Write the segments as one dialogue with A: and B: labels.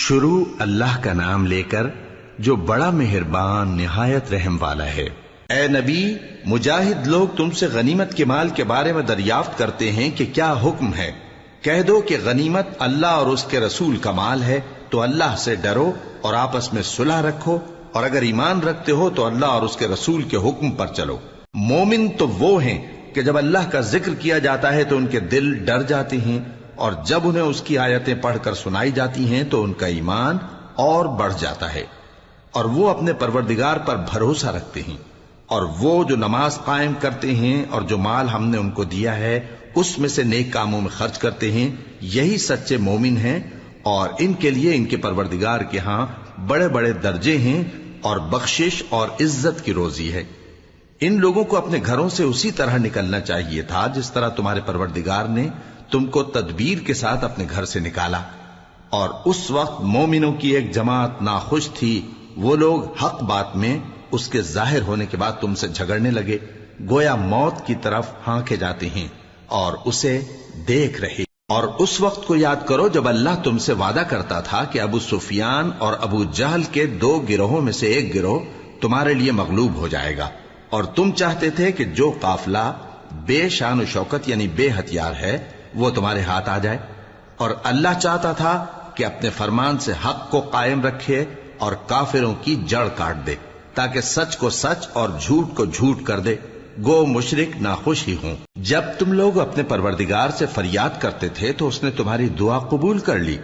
A: شروع اللہ کا نام لے کر جو بڑا مہربان نہایت رحم والا ہے۔ اے نبی، مجاہد لوگ تم سے غنیمت کے مال کے بارے میں دریافت کرتے ہیں کہ کیا حکم ہے۔ کہہ دو کہ غنیمت اللہ اور اس کے رسول کا مال ہے، تو اللہ سے ڈرو اور آپس میں صلح رکھو، اور اگر ایمان رکھتے ہو تو اللہ اور اس کے رسول کے حکم پر چلو۔ مومن تو وہ ہیں کہ جب اللہ کا ذکر کیا جاتا ہے تو ان کے دل ڈر جاتے ہیں، اور جب انہیں اس کی آیتیں پڑھ کر سنائی جاتی ہیں تو ان کا ایمان اور بڑھ جاتا ہے، اور وہ اپنے پروردگار پر بھروسہ رکھتے ہیں، اور وہ جو نماز قائم کرتے ہیں اور جو مال ہم نے ان کو دیا ہے اس میں سے نیک کاموں میں خرچ کرتے ہیں، یہی سچے مومن ہیں، اور ان کے لیے ان کے پروردگار کے ہاں بڑے بڑے درجے ہیں اور بخشش اور عزت کی روزی ہے۔ ان لوگوں کو اپنے گھروں سے اسی طرح نکلنا چاہیے تھا جس طرح تمہارے پروردگار نے تم کو تدبیر کے ساتھ اپنے گھر سے نکالا، اور اس وقت مومنوں کی ایک جماعت ناخوش تھی، وہ لوگ حق بات میں اس کے ظاہر ہونے کے بعد تم سے جھگڑنے لگے، گویا موت کی طرف ہانکے جاتے ہیں اور اسے دیکھ رہے۔ اور اس وقت کو یاد کرو جب اللہ تم سے وعدہ کرتا تھا کہ ابو سفیان اور ابو جہل کے 2 گروہوں میں سے ایک گروہ تمہارے لیے مغلوب ہو جائے گا، اور تم چاہتے تھے کہ جو قافلہ بے شان و شوکت یعنی بے ہتھیار ہے وہ تمہارے ہاتھ آ جائے، اور اللہ چاہتا تھا کہ اپنے فرمان سے حق کو قائم رکھے اور کافروں کی جڑ کاٹ دے، تاکہ سچ کو سچ اور جھوٹ کو جھوٹ کر دے، گو مشرک ناخوش ہی ہوں۔ جب تم لوگ اپنے پروردگار سے فریاد کرتے تھے تو اس نے تمہاری دعا قبول کر لی،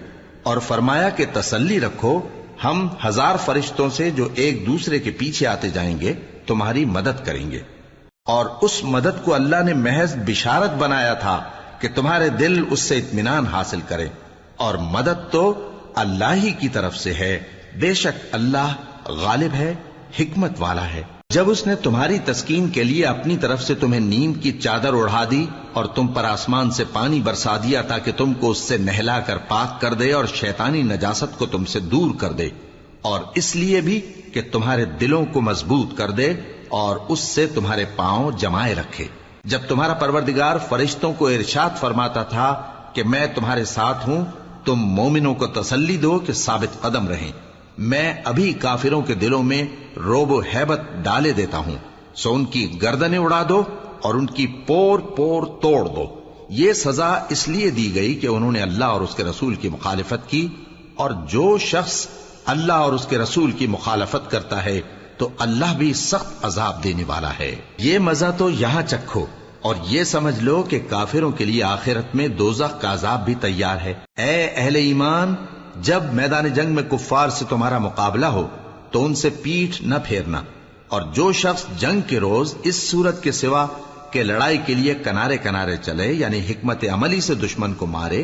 A: اور فرمایا کہ تسلی رکھو، ہم 1000 فرشتوں سے جو ایک دوسرے کے پیچھے آتے جائیں گے تمہاری مدد کریں گے۔ اور اس مدد کو اللہ نے محض بشارت بنایا تھا کہ تمہارے دل اس سے اطمینان حاصل کرے، اور مدد تو اللہ ہی کی طرف سے ہے، بے شک اللہ غالب ہے، حکمت والا ہے۔ جب اس نے تمہاری تسکین کے لیے اپنی طرف سے تمہیں نیند کی چادر اڑھا دی اور تم پر آسمان سے پانی برسا دیا تاکہ تم کو اس سے نہلا کر پاک کر دے اور شیطانی نجاست کو تم سے دور کر دے، اور اس لیے بھی کہ تمہارے دلوں کو مضبوط کر دے اور اس سے تمہارے پاؤں جمائے رکھے۔ جب تمہارا پروردگار فرشتوں کو ارشاد فرماتا تھا کہ میں تمہارے ساتھ ہوں، تم مومنوں کو تسلی دو کہ ثابت قدم رہیں، میں ابھی کافروں کے دلوں میں روب و ہیبت ڈالے دیتا ہوں، سو ان کی گردنیں اڑا دو اور ان کی پور پور توڑ دو۔ یہ سزا اس لیے دی گئی کہ انہوں نے اللہ اور اس کے رسول کی مخالفت کی، اور جو شخص اللہ اور اس کے رسول کی مخالفت کرتا ہے تو اللہ بھی سخت عذاب دینے والا ہے۔ یہ مزہ تو یہاں چکھو، اور یہ سمجھ لو کہ کافروں کے لیے آخرت میں دوزخ کا عذاب بھی تیار ہے۔ اے اہل ایمان، جب میدان جنگ میں کفار سے تمہارا مقابلہ ہو تو ان سے پیٹھ نہ پھیرنا، اور جو شخص جنگ کے روز اس صورت کے سوا کہ لڑائی کے لیے کنارے کنارے چلے یعنی حکمت عملی سے دشمن کو مارے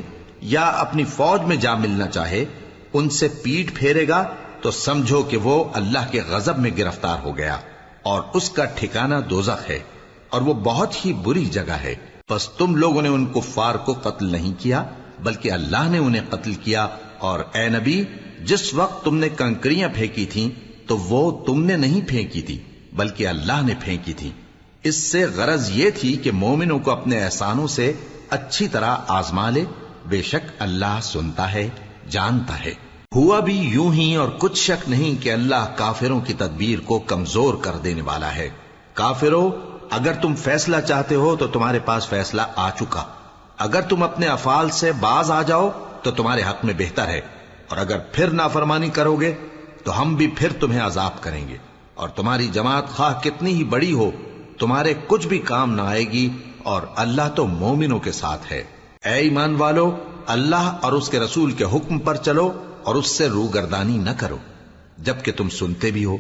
A: یا اپنی فوج میں جا ملنا چاہے، ان سے پیٹھ پھیرے گا تو سمجھو کہ وہ اللہ کے غضب میں گرفتار ہو گیا، اور اس کا ٹھکانہ دوزخ ہے، اور وہ بہت ہی بری جگہ ہے۔ پس تم لوگوں نے ان کفار کو قتل نہیں کیا بلکہ اللہ نے انہیں قتل کیا، اور اے نبی، جس وقت تم نے کنکریاں پھینکی تھیں تو وہ تم نے نہیں پھینکی تھی بلکہ اللہ نے پھینکی تھی۔ اس سے غرض یہ تھی کہ مومنوں کو اپنے احسانوں سے اچھی طرح آزما لے، بے شک اللہ سنتا ہے، جانتا ہے۔ ہوا بھی یوں ہی، اور کچھ شک نہیں کہ اللہ کافروں کی تدبیر کو کمزور کر دینے والا ہے۔ کافروں، اگر تم فیصلہ چاہتے ہو تو تمہارے پاس فیصلہ آ چکا، اگر تم اپنے افعال سے باز آ جاؤ تو تمہارے حق میں بہتر ہے، اور اگر پھر نافرمانی کرو گے تو ہم بھی پھر تمہیں عذاب کریں گے، اور تمہاری جماعت خواہ کتنی ہی بڑی ہو تمہارے کچھ بھی کام نہ آئے گی، اور اللہ تو مومنوں کے ساتھ ہے۔ اے ایمان والو، اللہ اور اس کے رسول کے حکم پر چلو اور اس سے روگردانی نہ کرو جبکہ تم سنتے بھی ہو،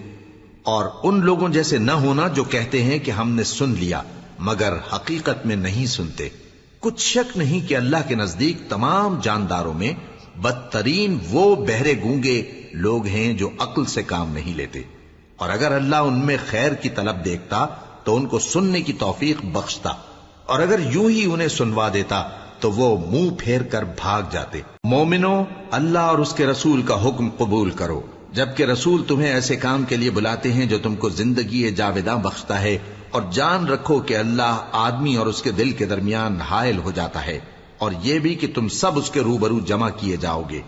A: اور ان لوگوں جیسے نہ ہونا جو کہتے ہیں کہ ہم نے سن لیا مگر حقیقت میں نہیں سنتے۔ کچھ شک نہیں کہ اللہ کے نزدیک تمام جانداروں میں بدترین وہ بہرے گونگے لوگ ہیں جو عقل سے کام نہیں لیتے، اور اگر اللہ ان میں خیر کی طلب دیکھتا تو ان کو سننے کی توفیق بخشتا، اور اگر یوں ہی انہیں سنوا دیتا تو وہ منہ پھیر کر بھاگ جاتے۔ مومنوں، اللہ اور اس کے رسول کا حکم قبول کرو، جبکہ رسول تمہیں ایسے کام کے لیے بلاتے ہیں جو تم کو زندگی جاوداں بخشتا ہے، اور جان رکھو کہ اللہ آدمی اور اس کے دل کے درمیان حائل ہو جاتا ہے، اور یہ بھی کہ تم سب اس کے روبرو جمع کیے جاؤ گے۔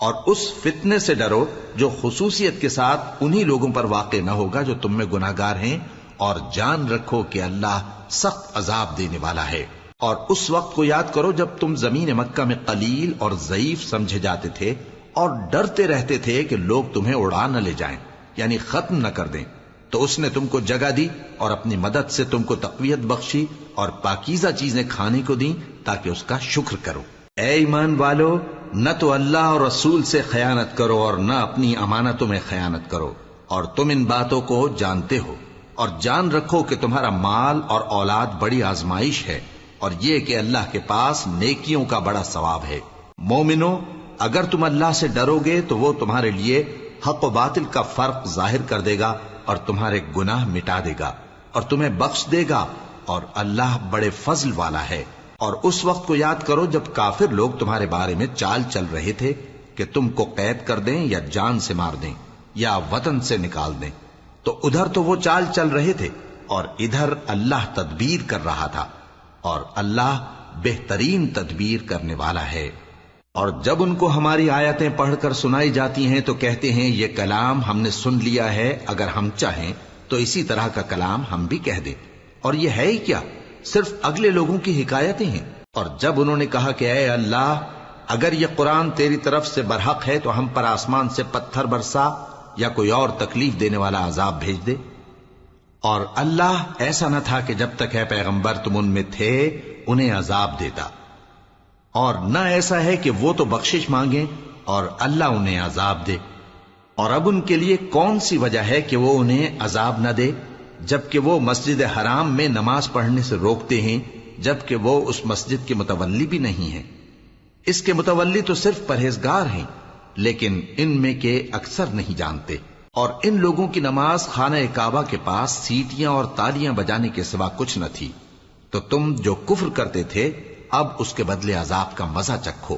A: اور اس فتنے سے ڈرو جو خصوصیت کے ساتھ انہی لوگوں پر واقع نہ ہوگا جو تم میں گناہگار ہیں، اور جان رکھو کہ اللہ سخت عذاب دینے والا ہے۔ اور اس وقت کو یاد کرو جب تم زمین مکہ میں قلیل اور ضعیف سمجھے جاتے تھے اور ڈرتے رہتے تھے کہ لوگ تمہیں اڑا نہ لے جائیں، یعنی ختم نہ کر دیں، تو اس نے تم کو جگہ دی اور اپنی مدد سے تم کو تقویت بخشی اور پاکیزہ چیزیں کھانے کو دیں تاکہ اس کا شکر کرو۔ اے ایمان والو، نہ تو اللہ اور رسول سے خیانت کرو اور نہ اپنی امانتوں میں خیانت کرو، اور تم ان باتوں کو جانتے ہو، اور جان رکھو کہ تمہارا مال اور اولاد بڑی آزمائش ہے، اور یہ کہ اللہ کے پاس نیکیوں کا بڑا ثواب ہے۔ مومنو، اگر تم اللہ سے ڈرو گے تو وہ تمہارے لیے حق و باطل کا فرق ظاہر کر دے گا اور تمہارے گناہ مٹا دے گا اور تمہیں بخش دے گا، اور اللہ بڑے فضل والا ہے۔ اور اس وقت کو یاد کرو جب کافر لوگ تمہارے بارے میں چال چل رہے تھے کہ تم کو قید کر دیں یا جان سے مار دیں یا وطن سے نکال دیں، تو ادھر تو وہ چال چل رہے تھے اور ادھر اللہ تدبیر کر رہا تھا، اور اللہ بہترین تدبیر کرنے والا ہے۔ اور جب ان کو ہماری آیتیں پڑھ کر سنائی جاتی ہیں تو کہتے ہیں یہ کلام ہم نے سن لیا ہے، اگر ہم چاہیں تو اسی طرح کا کلام ہم بھی کہہ دیں، اور یہ ہے ہی کیا، صرف اگلے لوگوں کی حکایتیں ہیں۔ اور جب انہوں نے کہا کہ اے اللہ، اگر یہ قرآن تیری طرف سے برحق ہے تو ہم پر آسمان سے پتھر برسا یا کوئی اور تکلیف دینے والا عذاب بھیج دے۔ اور اللہ ایسا نہ تھا کہ جب تک ہے پیغمبر تم ان میں تھے انہیں عذاب دیتا، اور نہ ایسا ہے کہ وہ تو بخشش مانگیں اور اللہ انہیں عذاب دے۔ اور اب ان کے لیے کون سی وجہ ہے کہ وہ انہیں عذاب نہ دے، جبکہ وہ مسجد حرام میں نماز پڑھنے سے روکتے ہیں، جبکہ وہ اس مسجد کے متولی بھی نہیں ہیں۔ اس کے متولی تو صرف پرہیزگار ہیں، لیکن ان میں کے اکثر نہیں جانتے۔ اور ان لوگوں کی نماز خانہ کعبہ کے پاس سیٹیاں اور تالیاں بجانے کے سوا کچھ نہ تھی، تو تم جو کفر کرتے تھے اب اس کے بدلے عذاب کا مزہ چکھو۔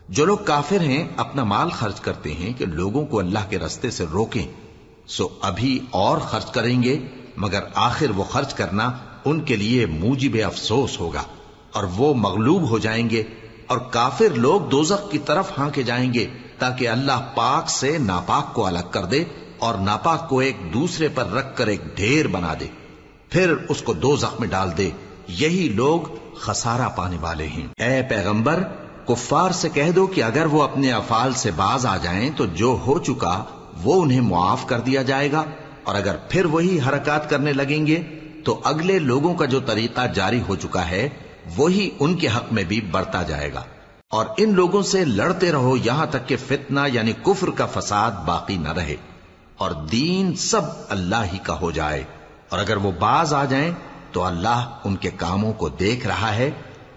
A: جو لوگ کافر ہیں اپنا مال خرچ کرتے ہیں کہ لوگوں کو اللہ کے رستے سے روکیں، سو ابھی اور خرچ کریں گے، مگر آخر وہ خرچ کرنا ان کے لیے موجب افسوس ہوگا، اور وہ مغلوب ہو جائیں گے، اور کافر لوگ دوزخ کی طرف ہانکے جائیں گے تاکہ اللہ پاک سے ناپاک کو الگ کر دے اور ناپاک کو ایک دوسرے پر رکھ کر ایک ڈھیر بنا دے، پھر اس کو دوزخ میں ڈال دے۔ یہی لوگ خسارہ پانے والے ہیں۔ اے پیغمبر، کفار سے کہہ دو کہ اگر وہ اپنے افعال سے باز آ جائیں تو جو ہو چکا وہ انہیں معاف کر دیا جائے گا، اور اگر پھر وہی حرکات کرنے لگیں گے تو اگلے لوگوں کا جو طریقہ جاری ہو چکا ہے وہی ان کے حق میں بھی بڑھتا جائے گا۔ اور ان لوگوں سے لڑتے رہو یہاں تک کہ فتنہ یعنی کفر کا فساد باقی نہ رہے اور دین سب اللہ ہی کا ہو جائے، اور اگر وہ باز آ جائیں تو اللہ ان کے کاموں کو دیکھ رہا ہے،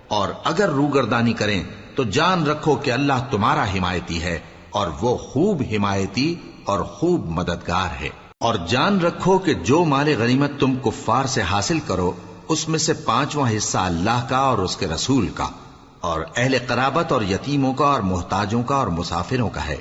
A: اور اگر روگردانی کریں تو جان رکھو کہ اللہ تمہارا حمایتی ہے، اور وہ خوب حمایتی اور خوب مددگار ہے۔ اور جان رکھو کہ جو مال غنیمت تم کفار سے حاصل کرو اس میں سے 5واں حصہ اللہ کا اور اس کے رسول کا اور اہل قرابت اور یتیموں کا اور محتاجوں کا اور مسافروں کا ہے۔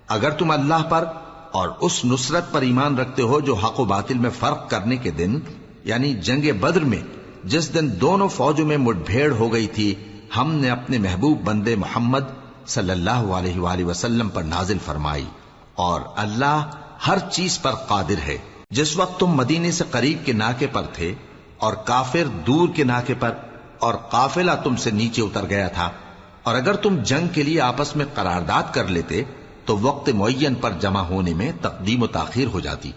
A: اگر تم اللہ پر اور اس نصرت پر ایمان رکھتے ہو جو حق و باطل میں فرق کرنے کے دن یعنی جنگ بدر میں جس دن دونوں فوجوں میں مٹ بھیڑ ہو گئی تھی ہم نے اپنے محبوب بندے محمد صلی اللہ علیہ وآلہ وسلم پر نازل فرمائی، اور اللہ ہر چیز پر قادر ہے۔ جس وقت تم مدینے سے قریب کے ناکے پر تھے اور کافر دور کے ناکے پر، اور قافلہ تم سے نیچے اتر گیا تھا، اور اگر تم جنگ کے لیے آپس میں قرارداد کر لیتے تو وقت معین پر جمع ہونے میں تقدیم و تاخیر ہو جاتی،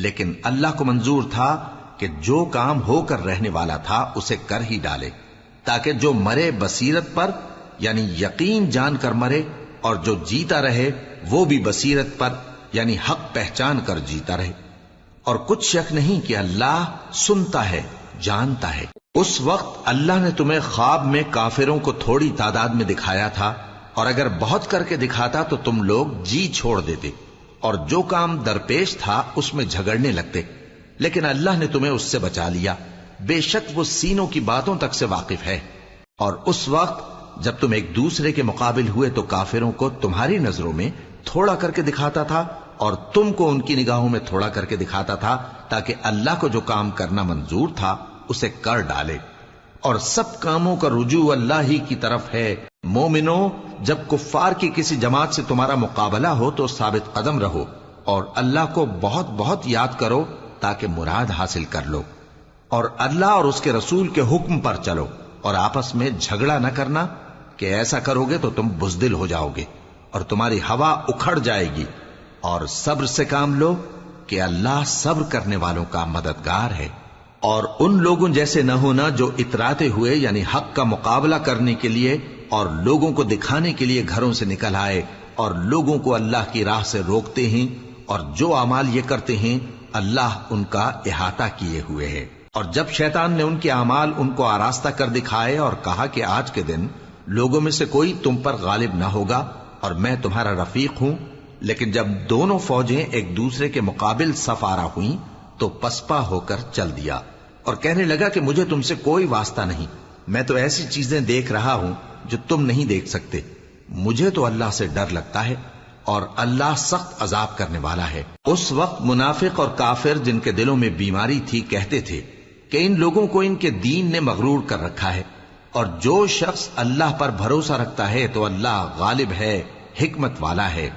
A: لیکن اللہ کو منظور تھا کہ جو کام ہو کر رہنے والا تھا اسے کر ہی ڈالے، تاکہ جو مرے بصیرت پر یعنی یقین جان کر مرے، اور جو جیتا رہے وہ بھی بصیرت پر یعنی حق پہچان کر جیتا رہے۔ اور کچھ شک نہیں کہ اللہ سنتا ہے، جانتا ہے۔ اس وقت اللہ نے تمہیں خواب میں کافروں کو تھوڑی تعداد میں دکھایا تھا، اور اگر بہت کر کے دکھاتا تو تم لوگ جی چھوڑ دیتے اور جو کام درپیش تھا اس میں جھگڑنے لگتے، لیکن اللہ نے تمہیں اس سے بچا لیا، بے شک وہ سینوں کی باتوں تک سے واقف ہے۔ اور اس وقت جب تم ایک دوسرے کے مقابل ہوئے تو کافروں کو تمہاری نظروں میں تھوڑا کر کے دکھاتا تھا اور تم کو ان کی نگاہوں میں تھوڑا کر کے دکھاتا تھا، تاکہ اللہ کو جو کام کرنا منظور تھا اسے کر ڈالے۔ اور سب کاموں کا رجوع اللہ ہی کی طرف ہے، مومنو، جب کفار کی کسی جماعت سے تمہارا مقابلہ ہو تو ثابت قدم رہو اور اللہ کو بہت بہت یاد کرو تاکہ مراد حاصل کر لو، اور اللہ اور اس کے رسول کے حکم پر چلو، اور آپس میں جھگڑا نہ کرنا کہ ایسا کرو گے تو تم بزدل ہو جاؤ گے اور تمہاری ہوا اکھڑ جائے گی، اور صبر سے کام لو کہ اللہ صبر کرنے والوں کا مددگار ہے۔ اور ان لوگوں جیسے نہ ہونا جو اتراتے ہوئے یعنی حق کا مقابلہ کرنے کے لیے اور لوگوں کو دکھانے کے لیے گھروں سے نکل آئے اور لوگوں کو اللہ کی راہ سے روکتے ہیں، اور جو اعمال یہ کرتے ہیں اللہ ان کا احاطہ کیے ہوئے ہے۔ اور جب شیطان نے ان کے اعمال ان کو آراستہ کر دکھائے اور کہا کہ آج کے دن لوگوں میں سے کوئی تم پر غالب نہ ہوگا اور میں تمہارا رفیق ہوں، لیکن جب دونوں فوجیں ایک دوسرے کے مقابل صف آرا ہوئیں تو پسپا ہو کر چل دیا اور کہنے لگا کہ مجھے تم سے کوئی واسطہ نہیں، میں تو ایسی چیزیں دیکھ رہا ہوں جو تم نہیں دیکھ سکتے، مجھے تو اللہ سے ڈر لگتا ہے اور اللہ سخت عذاب کرنے والا ہے۔ اس وقت منافق اور کافر جن کے دلوں میں بیماری تھی کہتے تھے کہ ان لوگوں کو ان کے دین نے مغرور کر رکھا ہے، اور جو شخص اللہ پر بھروسہ رکھتا ہے تو اللہ غالب ہے، حکمت والا ہے۔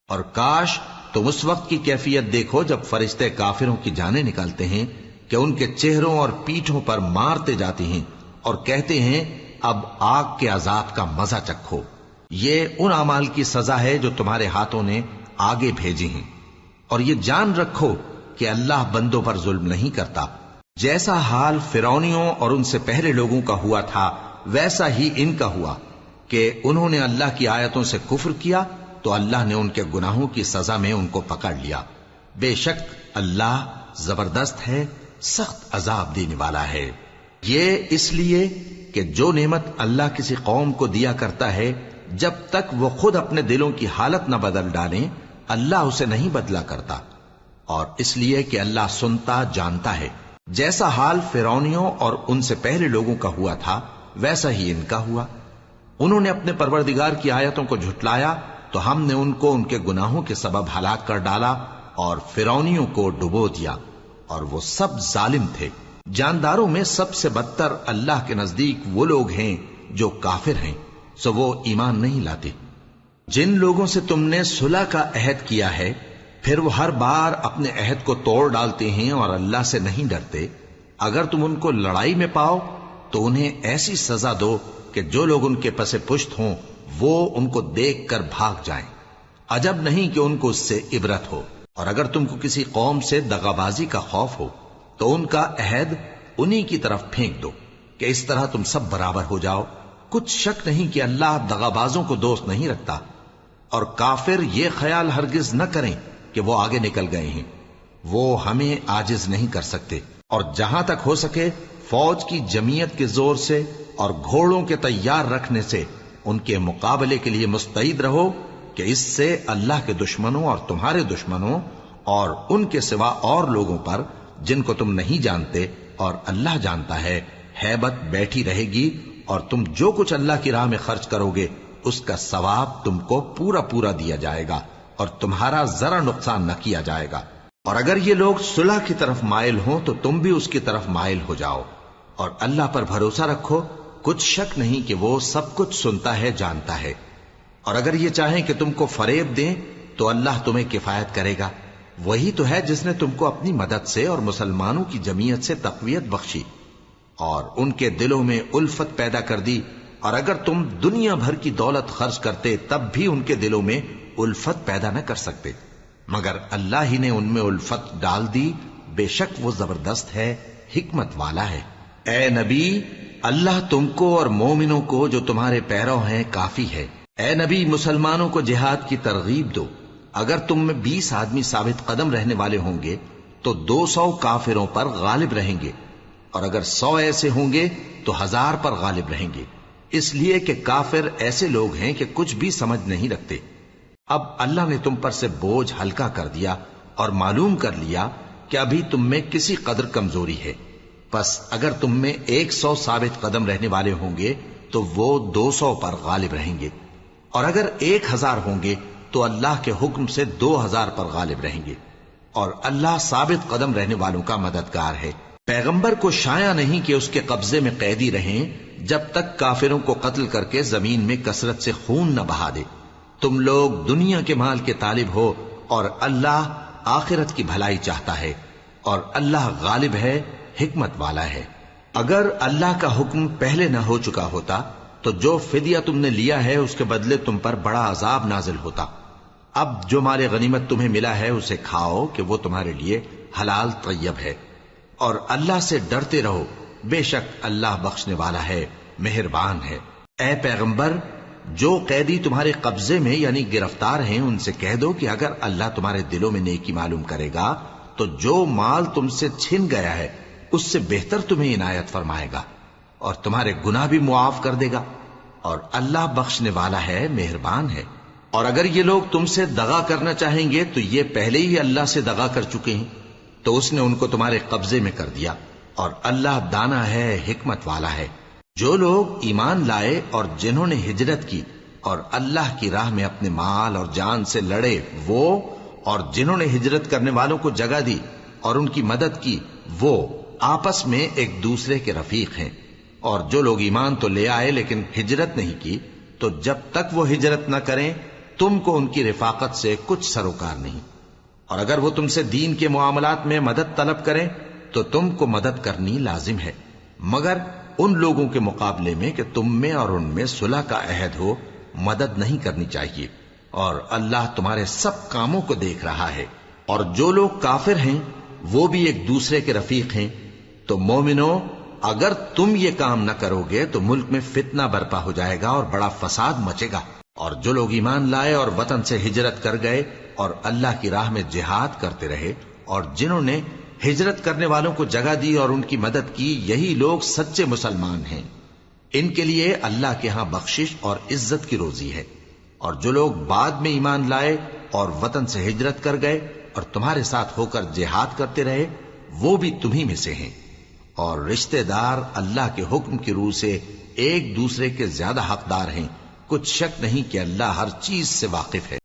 A: اور کاش تم اس وقت کی کیفیت دیکھو جب فرشتے کافروں کی جانیں نکالتے ہیں کہ ان کے چہروں اور پیٹھوں پر مارتے جاتے ہیں اور کہتے ہیں اب آگ کے عذاب کا مزہ چکھو، یہ ان اعمال کی سزا ہے جو تمہارے ہاتھوں نے آگے بھیجی ہیں، اور یہ جان رکھو کہ اللہ بندوں پر ظلم نہیں کرتا۔ جیسا حال فرعونیوں اور ان سے پہلے لوگوں کا ہوا تھا ویسا ہی ان کا ہوا کہ انہوں نے اللہ کی آیتوں سے کفر کیا تو اللہ نے ان کے گناہوں کی سزا میں ان کو پکڑ لیا۔ بے شک اللہ زبردست ہے، سخت عذاب دینے والا ہے۔ یہ اس لیے کہ جو نعمت اللہ کسی قوم کو دیا کرتا ہے جب تک وہ خود اپنے دلوں کی حالت نہ بدل ڈالیں اللہ اسے نہیں بدلا کرتا، اور اس لیے کہ اللہ سنتا جانتا ہے۔ جیسا حال فرعونیوں اور ان سے پہلے لوگوں کا ہوا تھا ویسا ہی ان کا ہوا۔ انہوں نے اپنے پروردگار کی آیتوں کو جھٹلایا تو ہم نے ان کو ان کے گناہوں کے سبب ہلاک کر ڈالا اور فرعونیوں کو ڈبو دیا، اور وہ سب ظالم تھے۔ جانداروں میں سب سے بدتر اللہ کے نزدیک وہ لوگ ہیں جو کافر ہیں، سو وہ ایمان نہیں لاتے۔ جن لوگوں سے تم نے صلح کا عہد کیا ہے پھر وہ ہر بار اپنے عہد کو توڑ ڈالتے ہیں اور اللہ سے نہیں ڈرتے، اگر تم ان کو لڑائی میں پاؤ تو انہیں ایسی سزا دو کہ جو لوگ ان کے پس پشت ہوں وہ ان کو دیکھ کر بھاگ جائیں، عجب نہیں کہ ان کو اس سے عبرت ہو۔ اور اگر تم کو کسی قوم سے دغابازی کا خوف ہو تو ان کا عہد انہی کی طرف پھینک دو کہ اس طرح تم سب برابر ہو جاؤ۔ کچھ شک نہیں کہ اللہ دغابازوں کو دوست نہیں رکھتا، اور کافر یہ خیال ہرگز نہ کریں کہ وہ آگے نکل گئے ہیں، وہ ہمیں عاجز نہیں کر سکتے۔ اور جہاں تک ہو سکے فوج کی جمعیت کے زور سے اور گھوڑوں کے تیار رکھنے سے ان کے مقابلے کے لیے مستعد رہو کہ اس سے اللہ کے دشمنوں اور تمہارے دشمنوں اور ان کے سوا اور لوگوں پر جن کو تم نہیں جانتے اور اللہ جانتا ہے ہیبت بیٹھی رہے گی، اور تم جو کچھ اللہ کی راہ میں خرچ کرو گے اس کا ثواب تم کو پورا پورا دیا جائے گا اور تمہارا ذرا نقصان نہ کیا جائے گا۔ اور اگر یہ لوگ صلح کی طرف مائل ہوں تو تم بھی اس کی طرف مائل ہو جاؤ، اور اللہ پر بھروسہ رکھو، کچھ شک نہیں کہ وہ سب کچھ سنتا ہے، جانتا ہے۔ اور اگر یہ چاہیں کہ تم کو فریب دیں تو اللہ تمہیں کفایت کرے گا، وہی تو ہے جس نے تم کو اپنی مدد سے اور مسلمانوں کی جمعیت سے تقویت بخشی اور ان کے دلوں میں الفت پیدا کر دی، اور اگر تم دنیا بھر کی دولت خرچ کرتے تب بھی ان کے دلوں میں الفت پیدا نہ کر سکتے، مگر اللہ ہی نے ان میں الفت ڈال دی، بے شک وہ زبردست ہے، حکمت والا ہے۔ اے نبی، اللہ تم کو اور مومنوں کو جو تمہارے پیرو ہیں کافی ہے۔ اے نبی، مسلمانوں کو جہاد کی ترغیب دو۔ اگر تم میں 20 آدمی ثابت قدم رہنے والے ہوں گے تو 200 کافروں پر غالب رہیں گے، اور اگر 100 ایسے ہوں گے تو 1000 پر غالب رہیں گے، اس لیے کہ کافر ایسے لوگ ہیں کہ کچھ بھی سمجھ نہیں رکھتے۔ اب اللہ نے تم پر سے بوجھ ہلکا کر دیا اور معلوم کر لیا کہ ابھی تم میں کسی قدر کمزوری ہے، پس اگر تم میں 100 ثابت قدم رہنے والے ہوں گے تو وہ 200 پر غالب رہیں گے، اور اگر 1000 ہوں گے تو اللہ کے حکم سے 2000 پر غالب رہیں گے، اور اللہ ثابت قدم رہنے والوں کا مددگار ہے۔ پیغمبر کو شایع نہیں کہ اس کے قبضے میں قیدی رہیں جب تک کافروں کو قتل کر کے زمین میں کثرت سے خون نہ بہا دے۔ تم لوگ دنیا کے مال کے طالب ہو اور اللہ آخرت کی بھلائی چاہتا ہے، اور اللہ غالب ہے، حکمت والا ہے۔ اگر اللہ کا حکم پہلے نہ ہو چکا ہوتا تو جو فدیہ تم نے لیا ہے اس کے بدلے تم پر بڑا عذاب نازل ہوتا۔ اب جو مال غنیمت تمہیں ملا ہے اسے کھاؤ کہ وہ تمہارے لیے حلال طیب ہے، اور اللہ سے ڈرتے رہو، بے شک اللہ بخشنے والا ہے، مہربان ہے۔ اے پیغمبر، جو قیدی تمہارے قبضے میں یعنی گرفتار ہیں ان سے کہہ دو کہ اگر اللہ تمہارے دلوں میں نیکی معلوم کرے گا تو جو مال تم سے چھن گیا ہے اس سے بہتر تمہیں عنایت فرمائے گا اور تمہارے گناہ بھی معاف کر دے گا، اور اللہ بخشنے والا ہے، مہربان ہے۔ اور اگر یہ لوگ تم سے دغا کرنا چاہیں گے تو یہ پہلے ہی اللہ سے دغا کر چکے ہیں، تو اس نے ان کو تمہارے قبضے میں کر دیا، اور اللہ دانا ہے، حکمت والا ہے۔ جو لوگ ایمان لائے اور جنہوں نے ہجرت کی اور اللہ کی راہ میں اپنے مال اور جان سے لڑے، وہ اور جنہوں نے ہجرت کرنے والوں کو جگہ دی اور ان کی مدد کی، وہ آپس میں ایک دوسرے کے رفیق ہیں۔ اور جو لوگ ایمان تو لے آئے لیکن ہجرت نہیں کی، تو جب تک وہ ہجرت نہ کریں تم کو ان کی رفاقت سے کچھ سروکار نہیں، اور اگر وہ تم سے دین کے معاملات میں مدد طلب کریں تو تم کو مدد کرنی لازم ہے، مگر ان لوگوں کے مقابلے میں کہ تم میں اور ان میں صلح کا عہد ہو مدد نہیں کرنی چاہیے، اور اللہ تمہارے سب کاموں کو دیکھ رہا ہے۔ اور جو لوگ کافر ہیں وہ بھی ایک دوسرے کے رفیق ہیں۔ تو مومنو، اگر تم یہ کام نہ کرو گے تو ملک میں فتنہ برپا ہو جائے گا اور بڑا فساد مچے گا۔ اور جو لوگ ایمان لائے اور وطن سے ہجرت کر گئے اور اللہ کی راہ میں جہاد کرتے رہے، اور جنہوں نے ہجرت کرنے والوں کو جگہ دی اور ان کی مدد کی، یہی لوگ سچے مسلمان ہیں۔ ان کے لیے اللہ کے ہاں بخشش اور عزت کی روزی ہے۔ اور جو لوگ بعد میں ایمان لائے اور وطن سے ہجرت کر گئے اور تمہارے ساتھ ہو کر جہاد کرتے رہے، وہ بھی تمہیں میں سے ہیں۔ اور رشتہ دار اللہ کے حکم کی روح سے ایک دوسرے کے زیادہ حقدار ہیں، کچھ شک نہیں کہ اللہ ہر چیز سے واقف ہے۔